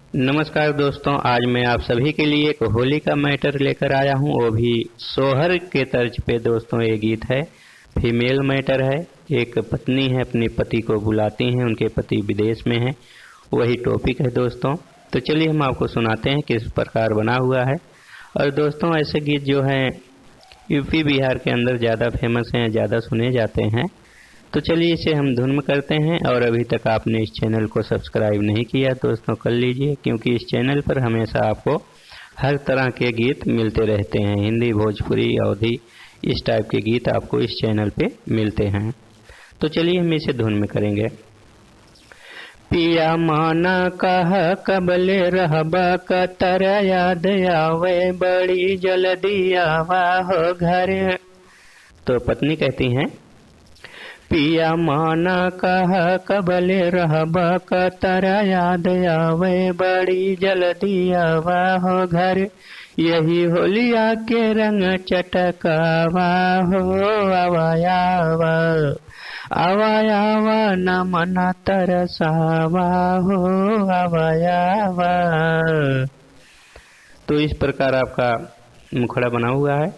नमस्कार दोस्तों, आज मैं आप सभी के लिए एक होली का मैटर लेकर आया हूं, वो भी सोहर के तर्ज पे। दोस्तों ये गीत है, फीमेल मैटर है। एक पत्नी है, अपने पति को बुलाती हैं, उनके पति विदेश में हैं, वही टॉपिक है दोस्तों। तो चलिए हम आपको सुनाते हैं किस प्रकार बना हुआ है। और दोस्तों ऐसे गीत जो हैं यूपी बिहार के अंदर ज़्यादा फेमस हैं, ज़्यादा सुने जाते हैं। तो चलिए इसे हम धुन में करते हैं। और अभी तक आपने इस चैनल को सब्सक्राइब नहीं किया दोस्तों, कर लीजिए, क्योंकि इस चैनल पर हमेशा आपको हर तरह के गीत मिलते रहते हैं। हिंदी, भोजपुरी, अवधी, इस टाइप के गीत आपको इस चैनल पे मिलते हैं। तो चलिए हम इसे धुन में करेंगे। पिया माना कह कबले रहबा कतर याद आवे, बड़ी जल्दी आवा हो घर। तो पत्नी कहती हैं, पिया माना कह कबले रहबा कतर याद आवे, बड़ी जल्दी आवा हो घर। यही होलिया के रंग चटकावा हो, आवायावा आवायावा न मना तरसावा हो, आवायावा। तो इस प्रकार आपका मुखड़ा बना हुआ है।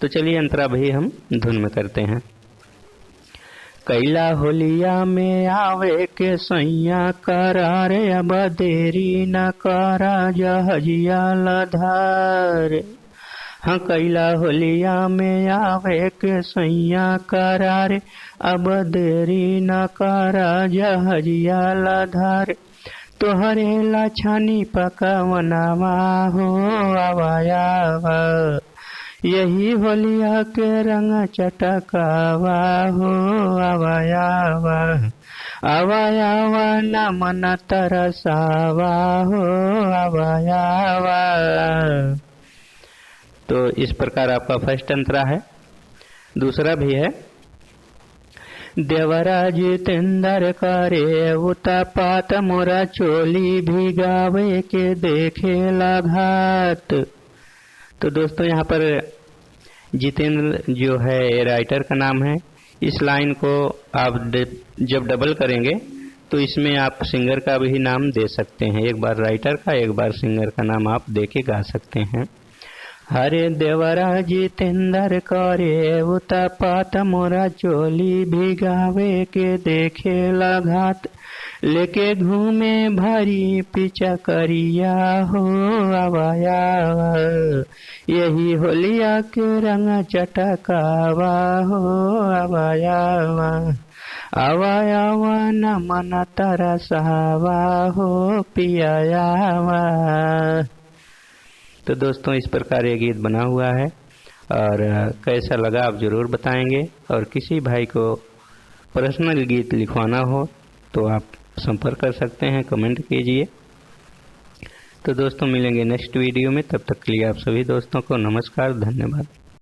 तो चलिए अंतरा भी हम धुन में करते हैं। कैला होलिया में आवे के सैया करार, अब देरी न करा जहजिया लधार। हाँ, कैला होलिया में आवे के सैया करार, अब देरी न करा जहजिया लधार। तोहरे लाछानी पकवनावा हो, आवायावा यही होलिया के रंग चटकावा हो, आवायावा आवायावा न मन तरसावा हो, आवायावा। तो इस प्रकार आपका फर्स्ट अंतरा है। दूसरा भी है, देवराज जितेंद्र करे उतापात, मोरा चोली भिगावे के देखे घात। तो दोस्तों यहाँ पर जितेंद्र जो है राइटर का नाम है। इस लाइन को आप जब डबल करेंगे तो इसमें आप सिंगर का भी नाम दे सकते हैं। एक बार राइटर का, एक बार सिंगर का नाम आप दे के गा सकते हैं। हरे देवरा जितेंद्र करे उतापात, मोरा चोली भिगावे के देखे घात। लेके घूमे भरी पीछा करिया हो, आवायावा यही होलिया के रंग चटकावा हो, आवायावा आवायावा न मन तरसावा हो, पियायावा। तो दोस्तों इस प्रकार ये गीत बना हुआ है, और कैसा लगा आप ज़रूर बताएंगे। और किसी भाई को पर्सनल गीत लिखवाना हो तो आप संपर्क कर सकते हैं, कमेंट कीजिए। तो दोस्तों मिलेंगे नेक्स्ट वीडियो में, तब तक के लिए आप सभी दोस्तों को नमस्कार, धन्यवाद।